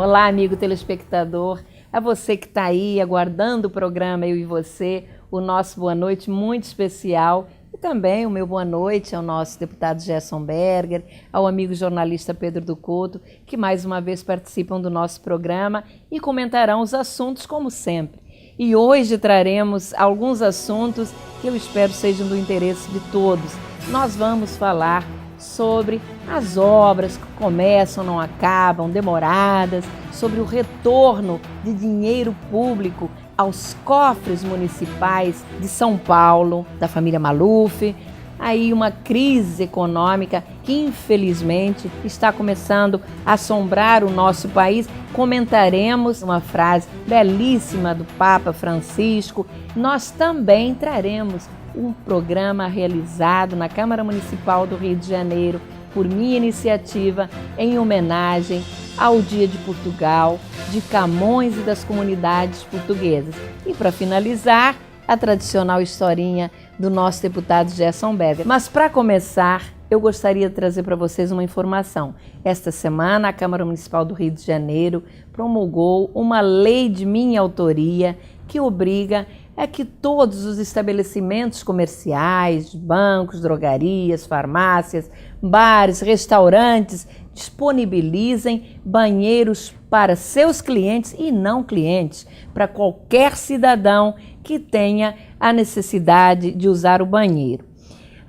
Olá, amigo telespectador, a você que está aí aguardando o programa Eu e Você, o nosso boa noite muito especial e também o meu boa noite ao nosso deputado Gerson Berger, ao amigo jornalista Pedro do Couto, que mais uma vez participam do nosso programa e comentarão os assuntos como sempre. E hoje traremos alguns assuntos que eu espero sejam do interesse de todos. Nós vamos falar sobre as obras que começam, não acabam, demoradas, sobre o retorno de dinheiro público aos cofres municipais de São Paulo, da família Maluf. Aí uma crise econômica que infelizmente está começando a assombrar o nosso país. Comentaremos uma frase belíssima do Papa Francisco. Nós também traremos um programa realizado na Câmara Municipal do Rio de Janeiro por minha iniciativa em homenagem ao Dia de Portugal, de Camões e das comunidades portuguesas. E para finalizar, a tradicional historinha do nosso deputado Gerson Berger. Mas para começar, eu gostaria de trazer para vocês uma informação. Esta semana, a Câmara Municipal do Rio de Janeiro promulgou uma lei de minha autoria que obriga a que todos os estabelecimentos comerciais, bancos, drogarias, farmácias, bares, restaurantes disponibilizem banheiros para seus clientes e não clientes, para qualquer cidadão que tenha a necessidade de usar o banheiro.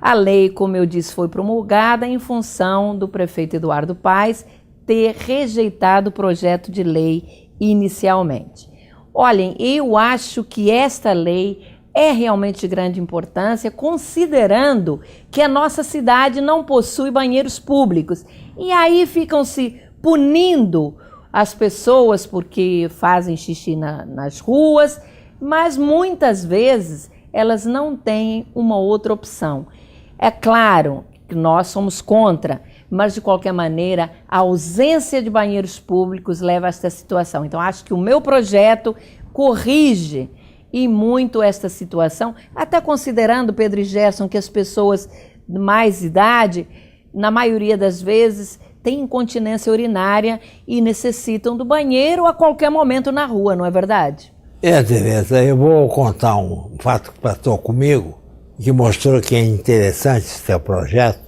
A lei, como eu disse, foi promulgada em função do prefeito Eduardo Paes ter rejeitado o projeto de lei inicialmente. Olhem, eu acho que esta lei é realmente de grande importância, considerando que a nossa cidade não possui banheiros públicos. E aí ficam se punindo as pessoas porque fazem xixi nas ruas, mas muitas vezes elas não têm uma outra opção. É claro que nós somos contra, mas de qualquer maneira a ausência de banheiros públicos leva a esta situação. Então acho que o meu projeto corrige e muito esta situação, até considerando, Pedro e Gerson, que as pessoas de mais idade, na maioria das vezes, têm incontinência urinária e necessitam do banheiro a qualquer momento na rua, não é verdade? Tereza, eu vou contar um fato que passou comigo, que mostrou que é interessante esse teu projeto,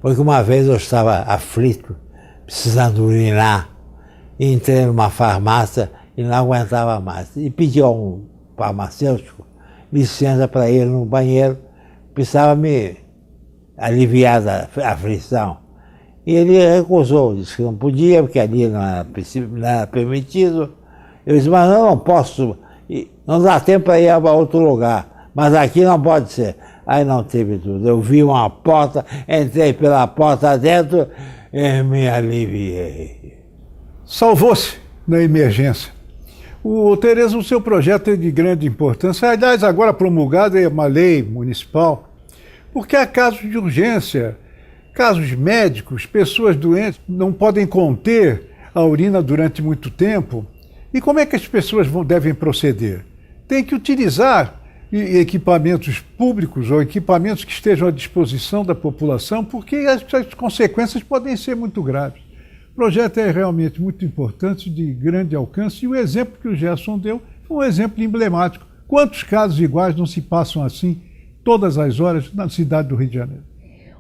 porque uma vez eu estava aflito, precisando urinar, e entrei numa farmácia e não aguentava mais. E pedi a um farmacêutico licença para ir no banheiro, precisava me aliviar da aflição. E ele recusou, disse que não podia, porque ali não era permitido. Eu disse, mas eu não posso, não dá tempo para ir a outro lugar, mas aqui não pode ser. Aí não teve tudo. Eu vi uma porta, entrei pela porta dentro e me aliviei. Salvou-se na emergência. Tereza, o seu projeto é de grande importância. Aliás, agora promulgada é uma lei municipal, porque há casos de urgência, casos médicos, pessoas doentes não podem conter a urina durante muito tempo. E como é que as pessoas devem proceder? Tem que utilizar equipamentos públicos ou equipamentos que estejam à disposição da população, porque as consequências podem ser muito graves. O projeto é realmente muito importante, de grande alcance, e o exemplo que o Gerson deu foi um exemplo emblemático. Quantos casos iguais não se passam assim todas as horas na cidade do Rio de Janeiro?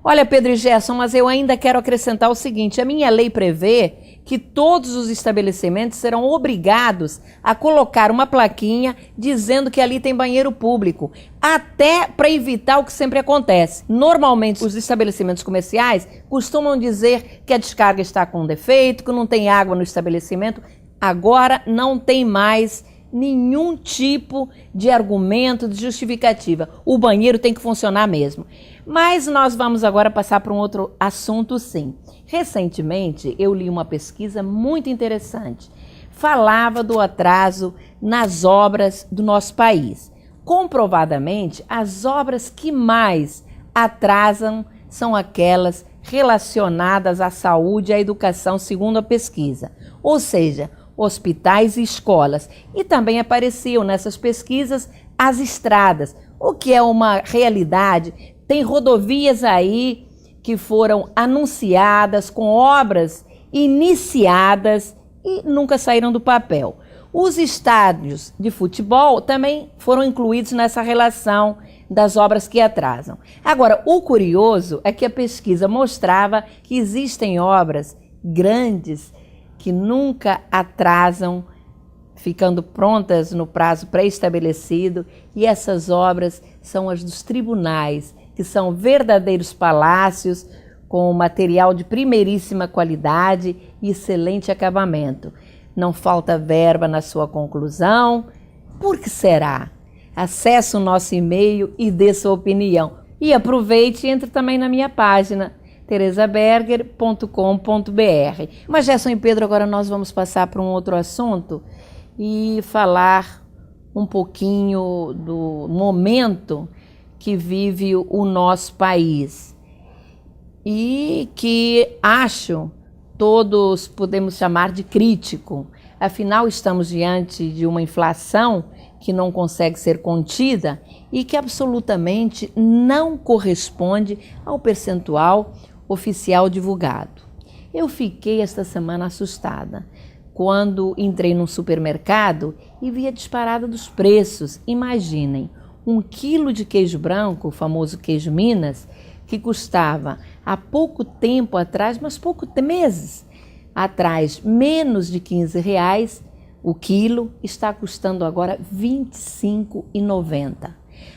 Olha, Pedro e Gerson, mas eu ainda quero acrescentar o seguinte: a minha lei prevê que todos os estabelecimentos serão obrigados a colocar uma plaquinha dizendo que ali tem banheiro público, até para evitar o que sempre acontece. Normalmente, os estabelecimentos comerciais costumam dizer que a descarga está com defeito, que não tem água no estabelecimento. Agora não tem mais nenhum tipo de argumento, de justificativa. O banheiro tem que funcionar mesmo. Mas nós vamos agora passar para um outro assunto, sim. Recentemente, eu li uma pesquisa muito interessante. Falava do atraso nas obras do nosso país. Comprovadamente, as obras que mais atrasam são aquelas relacionadas à saúde e à educação, segundo a pesquisa. Ou seja, hospitais e escolas. E também apareciam nessas pesquisas as estradas, o que é uma realidade. Tem rodovias aí que foram anunciadas com obras iniciadas e nunca saíram do papel. Os estádios de futebol também foram incluídos nessa relação das obras que atrasam. Agora, o curioso é que a pesquisa mostrava que existem obras grandes que nunca atrasam, ficando prontas no prazo pré-estabelecido, e essas obras são as dos tribunais, que são verdadeiros palácios com material de primeiríssima qualidade e excelente acabamento. Não falta verba na sua conclusão. Por que será? Acesse o nosso e-mail e dê sua opinião. E aproveite e entre também na minha página, teresaberger.com.br. Mas Gerson e Pedro, agora nós vamos passar para um outro assunto e falar um pouquinho do momento que vive o nosso país. E que acho todos podemos chamar de crítico. Afinal, estamos diante de uma inflação que não consegue ser contida e que absolutamente não corresponde ao percentual oficial divulgado. Eu fiquei esta semana assustada quando entrei num supermercado e vi a disparada dos preços. Imaginem, 1 quilo de queijo branco, o famoso queijo Minas, que custava há pouco tempo atrás, mas meses atrás, menos de R$15 o quilo, está custando agora R$ 25,90.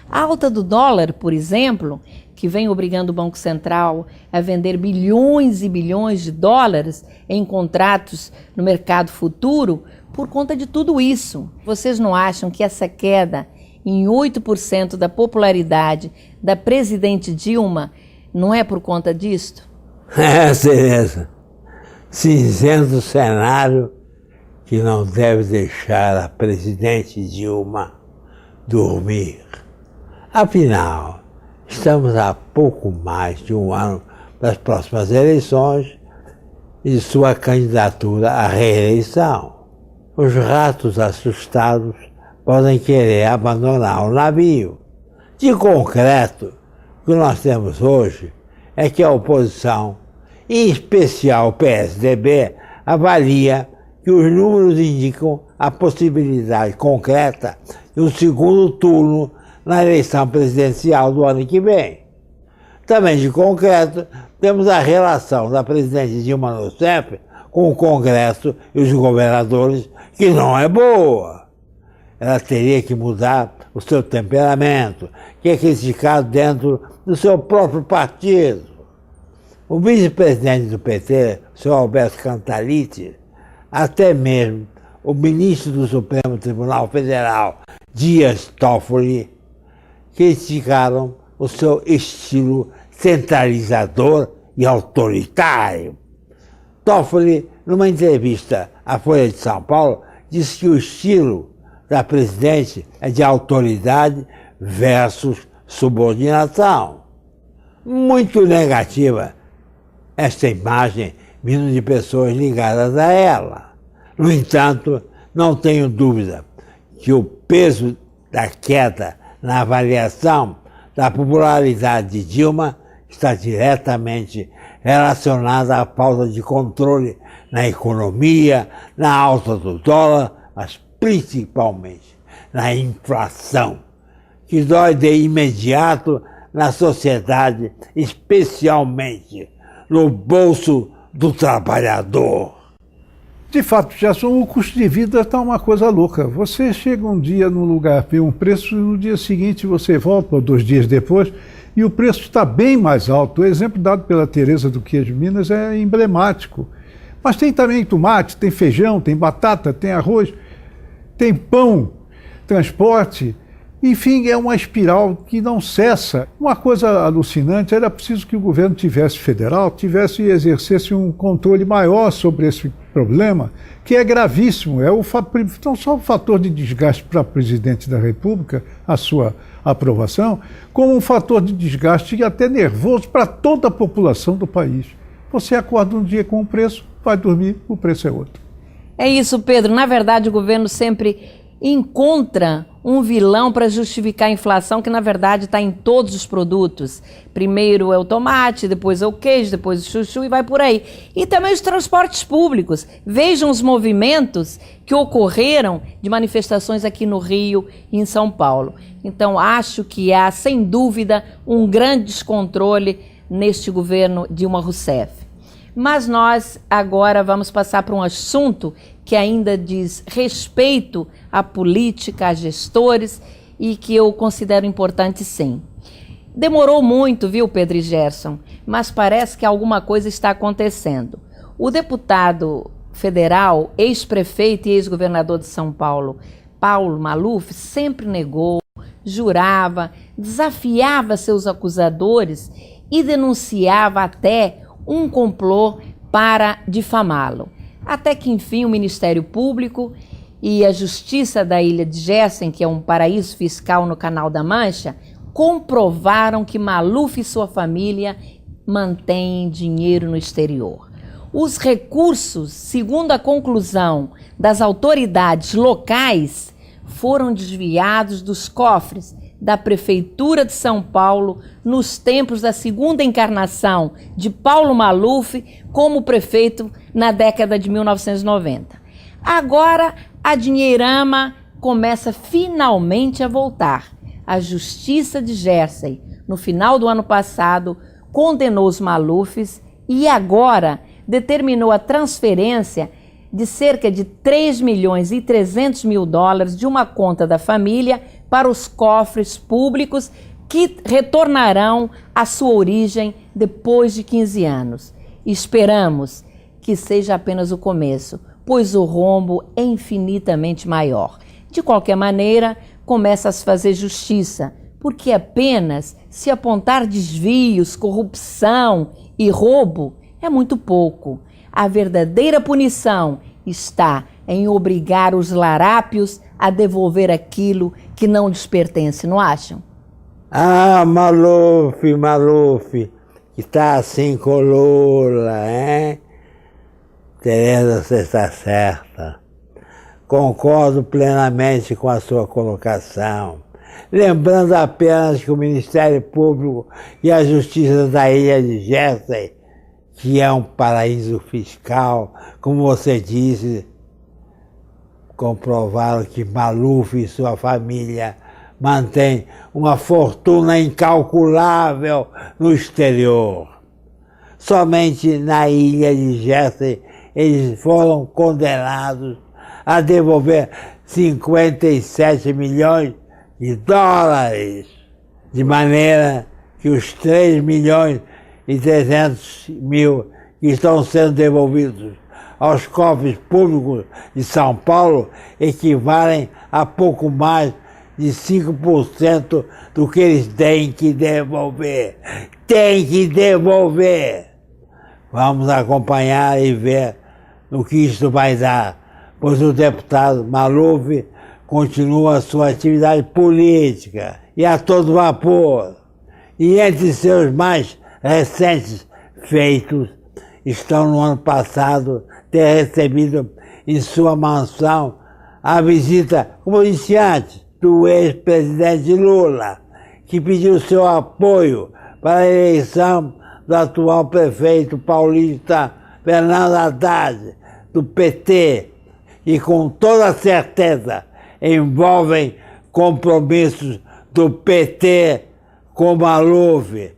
A alta do dólar, por exemplo, que vem obrigando o Banco Central a vender bilhões e bilhões de dólares em contratos no mercado futuro, por conta de tudo isso. Vocês não acham que essa queda em 8% da popularidade da presidente Dilma não é por conta disto? Tereza, cinzento cenário que não deve deixar a presidente Dilma dormir. Afinal, estamos a pouco mais de um ano das próximas eleições e de sua candidatura à reeleição. Os ratos assustados podem querer abandonar o navio. De concreto, o que nós temos hoje é que a oposição, em especial o PSDB, avalia que os números indicam a possibilidade concreta de um segundo turno na eleição presidencial do ano que vem. Também de concreto, temos a relação da presidente Dilma Rousseff com o Congresso e os governadores, que não é boa. Ela teria que mudar o seu temperamento, que é criticado dentro do seu próprio partido. O vice-presidente do PT, o senhor Alberto Cantaliti, até mesmo o ministro do Supremo Tribunal Federal, Dias Toffoli, criticaram o seu estilo centralizador e autoritário. Toffoli, numa entrevista à Folha de São Paulo, disse que o estilo da presidente é de autoridade versus subordinação. Muito negativa esta imagem vindo de pessoas ligadas a ela. No entanto, não tenho dúvida que o peso da queda na avaliação da popularidade de Dilma está diretamente relacionada à falta de controle na economia, na alta do dólar, mas principalmente na inflação, que dói de imediato na sociedade, especialmente no bolso do trabalhador. De fato, Gerson, o custo de vida está uma coisa louca. Você chega um dia num lugar, vê um preço, e no dia seguinte você volta, ou 2 dias depois, e o preço está bem mais alto. O exemplo dado pela Tereza do Queijo Minas é emblemático. Mas tem também tomate, tem feijão, tem batata, tem arroz, tem pão, transporte. Enfim, é uma espiral que não cessa. Uma coisa alucinante, era preciso que o governo federal exercesse um controle maior sobre esse problema, que é gravíssimo. É não só o fator de desgaste para o presidente da República, a sua aprovação, como um fator de desgaste até nervoso para toda a população do país. Você acorda um dia com um preço, vai dormir, o preço é outro. É isso, Pedro. Na verdade, o governo sempre encontra um vilão para justificar a inflação que, na verdade, está em todos os produtos. Primeiro é o tomate, depois é o queijo, depois o chuchu e vai por aí. E também os transportes públicos. Vejam os movimentos que ocorreram de manifestações aqui no Rio e em São Paulo. Então, acho que há, sem dúvida, um grande descontrole neste governo Dilma Rousseff. Mas nós agora vamos passar para um assunto que ainda diz respeito à política, a gestores, e que eu considero importante sim. Demorou muito, viu, Pedro e Gerson, mas parece que alguma coisa está acontecendo. O deputado federal, ex-prefeito e ex-governador de São Paulo, Paulo Maluf, sempre negou, jurava, desafiava seus acusadores e denunciava até um complô para difamá-lo. Até que, enfim, o Ministério Público e a Justiça da Ilha de Jersey, que é um paraíso fiscal no Canal da Mancha, comprovaram que Maluf e sua família mantêm dinheiro no exterior. Os recursos, segundo a conclusão das autoridades locais, foram desviados dos cofres da Prefeitura de São Paulo nos tempos da segunda encarnação de Paulo Maluf como prefeito na década de 1990. Agora, a dinheirama começa finalmente a voltar. A Justiça de Jersey, no final do ano passado, condenou os Malufs e agora determinou a transferência de cerca de 3 milhões e 300 mil dólares de uma conta da família para os cofres públicos que retornarão à sua origem depois de 15 anos. Esperamos que seja apenas o começo, pois o rombo é infinitamente maior. De qualquer maneira, começa a se fazer justiça, porque apenas se apontar desvios, corrupção e roubo é muito pouco. A verdadeira punição está em obrigar os larápios a devolver aquilo que não lhes pertence, não acham? Ah, Maluf, que está assim com Lula, hein? Tereza, você está certa. Concordo plenamente com a sua colocação. Lembrando apenas que o Ministério Público e a Justiça da Ilha de Jersey, que é um paraíso fiscal, como você disse, comprovaram que Maluf e sua família mantêm uma fortuna incalculável no exterior. Somente na ilha de Jersey eles foram condenados a devolver 57 milhões de dólares, de maneira que os 3 milhões e 300 mil que estão sendo devolvidos aos cofres públicos de São Paulo equivalem a pouco mais de 5% do que eles têm que devolver. Tem que devolver! Vamos acompanhar e ver no que isso vai dar, pois o deputado Maluf continua sua atividade política e a todo vapor. E entre seus mais recentes feitos estão no ano passado ter recebido em sua mansão a visita, como eu disse antes, do ex-presidente Lula, que pediu seu apoio para a eleição do atual prefeito paulista Fernando Haddad, do PT, e com toda certeza envolvem compromissos do PT com Maluf.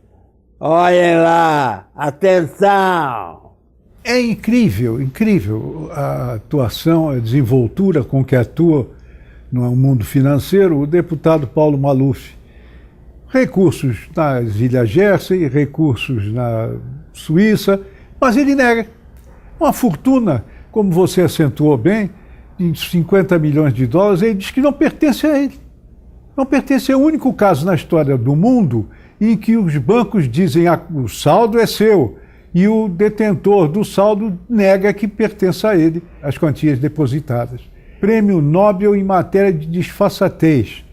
Olhem lá, atenção! É incrível, incrível a atuação, a desenvoltura com que atua no mundo financeiro o deputado Paulo Maluf. Recursos nas Ilhas Jersey, recursos na Suíça, mas ele nega. Uma fortuna, como você acentuou bem, de 50 milhões de dólares, ele diz que não pertence a ele. Não pertence, é o único caso na história do mundo em que os bancos dizem que o saldo é seu e o detentor do saldo nega que pertença a ele as quantias depositadas. Prêmio Nobel em matéria de disfarçatez.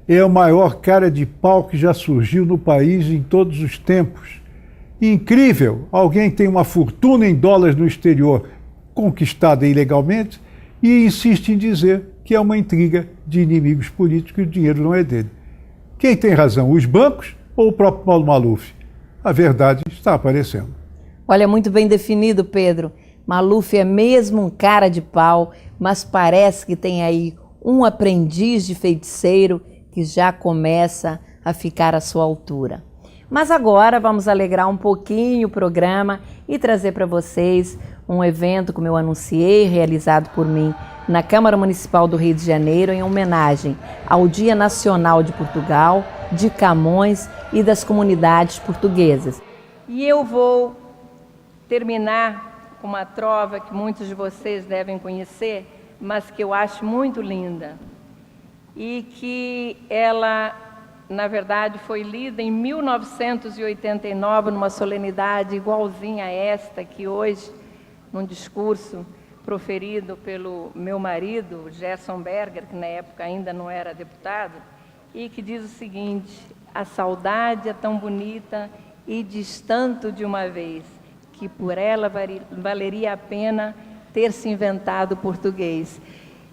É o maior cara de pau que já surgiu no país em todos os tempos. Incrível! Alguém tem uma fortuna em dólares no exterior, conquistada ilegalmente, e insiste em dizer que é uma intriga de inimigos políticos e o dinheiro não é dele. Quem tem razão, os bancos ou o próprio Paulo Maluf? A verdade está aparecendo. Olha, muito bem definido, Pedro. Maluf é mesmo um cara de pau, mas parece que tem aí um aprendiz de feiticeiro que já começa a ficar à sua altura. Mas agora vamos alegrar um pouquinho o programa e trazer para vocês um evento, como eu anunciei, realizado por mim na Câmara Municipal do Rio de Janeiro, em homenagem ao Dia Nacional de Portugal, de Camões e das comunidades portuguesas. E eu vou terminar com uma trova que muitos de vocês devem conhecer, mas que eu acho muito linda, e que ela, na verdade, foi lida em 1989, numa solenidade igualzinha a esta, que hoje, num discurso proferido pelo meu marido, Gerson Berger, que na época ainda não era deputado, e que diz o seguinte: a saudade é tão bonita e diz tanto de uma vez, que por ela valeria a pena ter se inventado o português.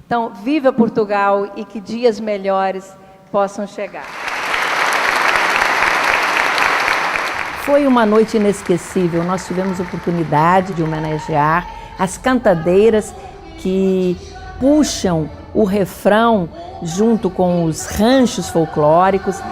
Então, viva Portugal e que dias melhores possam chegar. Foi uma noite inesquecível. Nós tivemos a oportunidade de homenagear as cantadeiras que puxam o refrão junto com os ranchos folclóricos.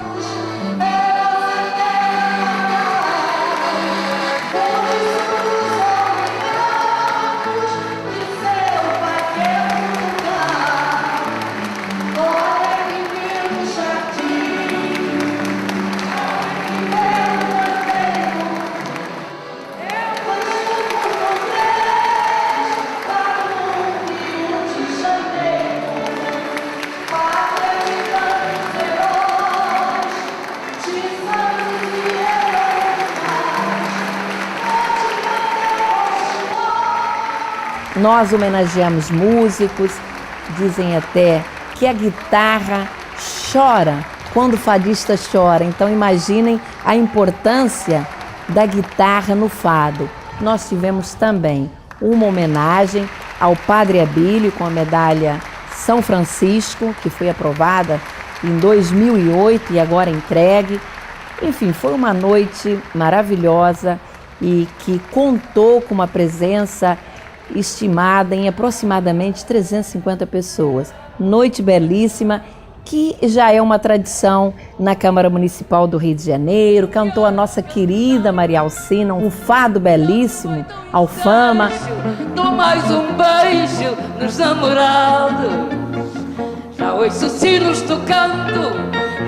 Nós homenageamos músicos, dizem até que a guitarra chora quando o fadista chora. Então imaginem a importância da guitarra no fado. Nós tivemos também uma homenagem ao Padre Abílio com a medalha São Francisco, que foi aprovada em 2008 e agora entregue. Enfim, foi uma noite maravilhosa e que contou com uma presença estimada em aproximadamente 350 pessoas. Noite belíssima, que já é uma tradição na Câmara Municipal do Rio de Janeiro. Cantou a nossa querida Maria Alcina, um fado belíssimo, Alfama. Dou mais um beijo nos namorados. Já ouço sinos tocando,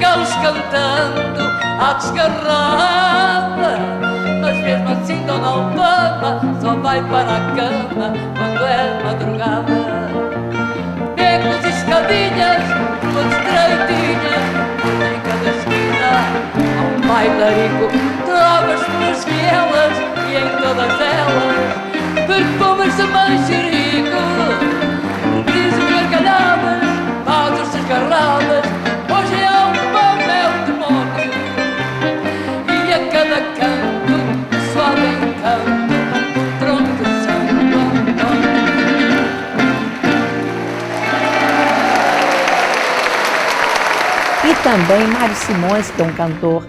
galos cantando à desgarrada. Mas mesmo assim Dona Alfama só vai para a cama quando é madrugada. Becos e escadinhas, ruas estreitinhas, em cada esquina há um bailarico. Trovas pelas vielas e em todas elas perfumes de manjerico. Risos e gargalhadas, pausas desgarradas. Hoje é um papel demónio e a cada canto suave encanto, tronco de Santo Antônio. E também Mário Simões, que é um cantor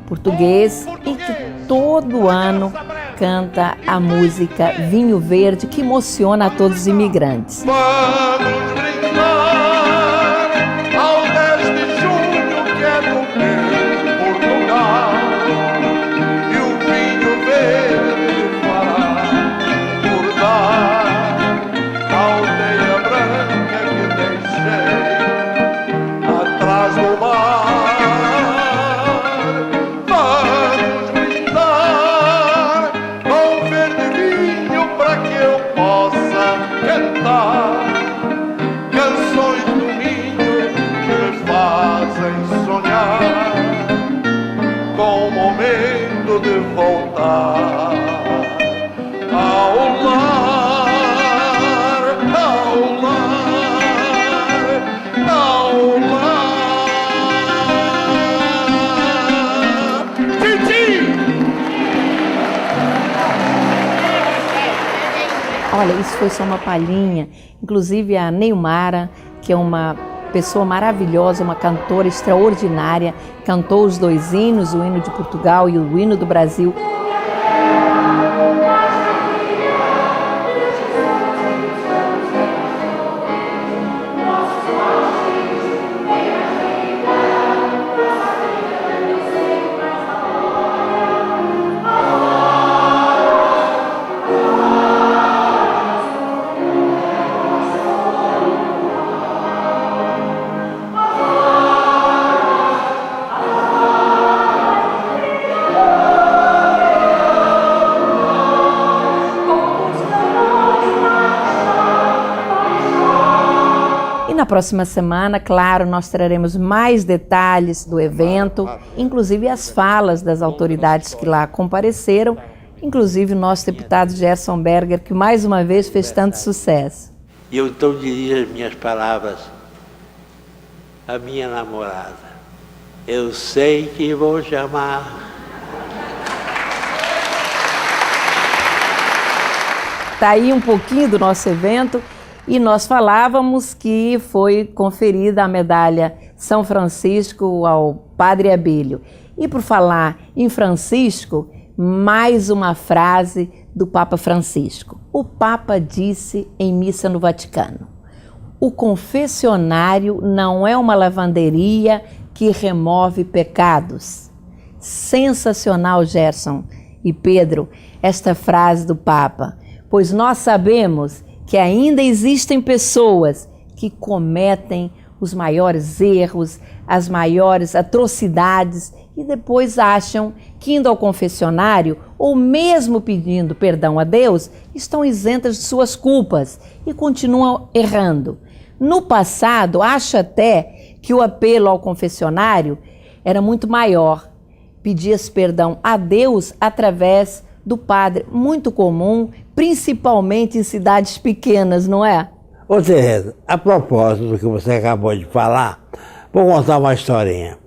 português e que todo ano canta a música Vinho Verde, que emociona a todos os imigrantes. Vamos brindar ao 10 de junho, que é do meu Portugal, e o vinho verde fará bordar a aldeia branca que deixei atrás do mar. Vamos brindar com verde vinho para que eu possa cantar canções do Minho que me fazem sonhar com o momento de voltar ao lar, ao lar, ao lar. Titi! Olha, isso foi só uma palhinha. Inclusive a Neymara, que é uma pessoa maravilhosa, uma cantora extraordinária, cantou os 2 hinos, o hino de Portugal e o hino do Brasil. Na próxima semana, claro, nós traremos mais detalhes do evento, inclusive as falas das autoridades que lá compareceram, inclusive o nosso deputado Gerson Berger, que mais uma vez fez tanto sucesso. E eu então dirijo as minhas palavras à minha namorada. Eu sei que vou te amar. Está aí um pouquinho do nosso evento. E nós falávamos que foi conferida a medalha São Francisco ao Padre Abílio. E por falar em Francisco, mais uma frase do Papa Francisco. O Papa disse em missa no Vaticano: o confessionário não é uma lavanderia que remove pecados. Sensacional, Gerson e Pedro, esta frase do Papa, pois nós sabemos que ainda existem pessoas que cometem os maiores erros, as maiores atrocidades e depois acham que indo ao confessionário ou mesmo pedindo perdão a Deus, estão isentas de suas culpas e continuam errando. No passado, acho até que o apelo ao confessionário era muito maior. Pedias perdão a Deus através do padre, muito comum, principalmente em cidades pequenas, não é? Ô Tereza, a propósito do que você acabou de falar, vou contar uma historinha.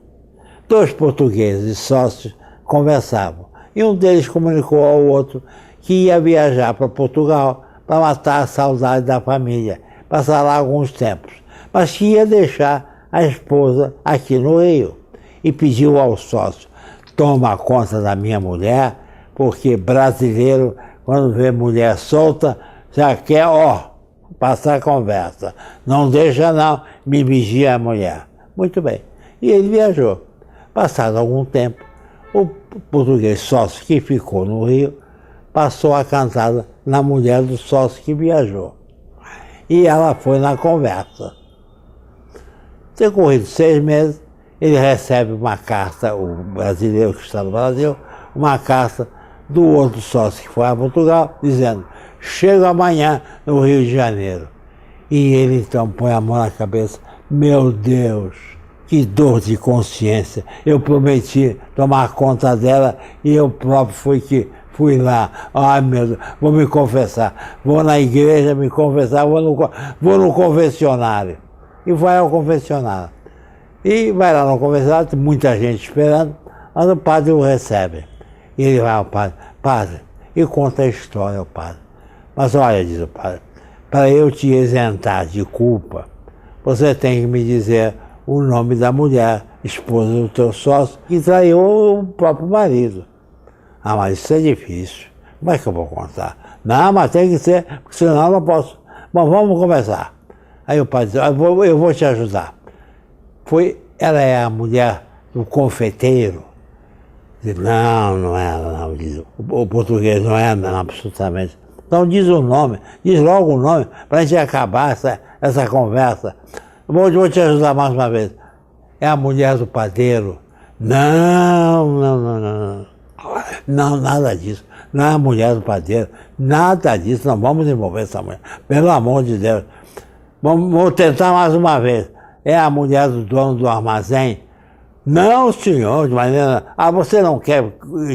2 portugueses sócios conversavam e um deles comunicou ao outro que ia viajar para Portugal para matar a saudade da família, passar lá alguns tempos, mas que ia deixar a esposa aqui no Rio e pediu ao sócio: toma conta da minha mulher, porque brasileiro, quando vê mulher solta, já quer, passar a conversa. Não deixa não, me vigia a mulher. Muito bem. E ele viajou. Passado algum tempo, o português sócio que ficou no Rio passou a cantada na mulher do sócio que viajou. E ela foi na conversa. Decorrido 6 meses, ele recebe uma carta, o brasileiro que está no Brasil, uma carta do outro sócio que foi a Portugal, dizendo: chego amanhã no Rio de Janeiro. E ele então põe a mão na cabeça: meu Deus, que dor de consciência, eu prometi tomar conta dela e eu próprio fui lá. Ai meu Deus, vou me confessar, vou na igreja me confessar, vou no confessionário. E vai ao confessionário. E vai lá no confessionário, tem muita gente esperando, mas o padre o recebe. E ele vai ao padre: padre, e conta a história ao padre. Mas olha, diz o padre, para eu te isentar de culpa, você tem que me dizer o nome da mulher, esposa do teu sócio, que traiu o próprio marido. Ah, mas isso é difícil. Como é que eu vou contar? Não, mas tem que ser, porque senão eu não posso. Bom, vamos conversar. Aí o padre diz: eu vou te ajudar. Ela é a mulher do confeiteiro. Diz: não é ela, não. Diz, o português não é não, absolutamente. Então diz o nome, diz logo o nome, para a gente acabar essa conversa. Vou te ajudar mais uma vez. É a mulher do padeiro. Não, nada disso. Não é a mulher do padeiro, nada disso. Não vamos envolver essa mulher, pelo amor de Deus. Vamos tentar mais uma vez. É a mulher do dono do armazém? Não, senhor, de maneira... você não quer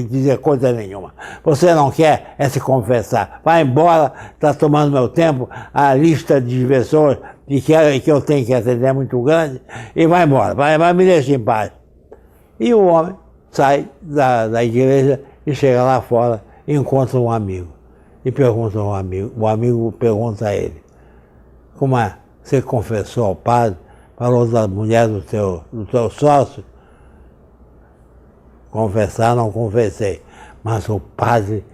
dizer coisa nenhuma. Você não quer se confessar. Vai embora, está tomando meu tempo. A lista de pessoas que eu tenho que atender é muito grande. E vai embora, vai me deixar em paz. E o homem sai da igreja e chega lá fora e encontra um amigo. E pergunta o amigo pergunta a ele: como é? Você confessou ao padre? falou da mulher do teu sócio. Confessar, não confessei. Mas o padre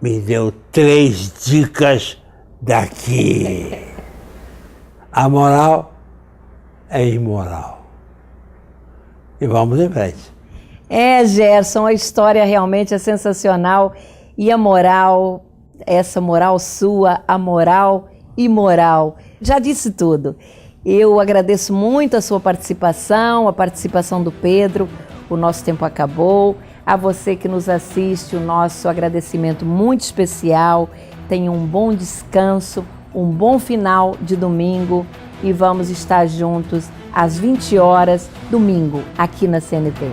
me deu 3 dicas daqui. A moral é imoral. E vamos em frente. Gerson, a história realmente é sensacional. E a moral, essa moral sua, a moral imoral. Já disse tudo. Eu agradeço muito a sua participação, a participação do Pedro. O nosso tempo acabou. A você que nos assiste, o nosso agradecimento muito especial. Tenha um bom descanso, um bom final de domingo e vamos estar juntos às 20 horas, domingo, aqui na CNT.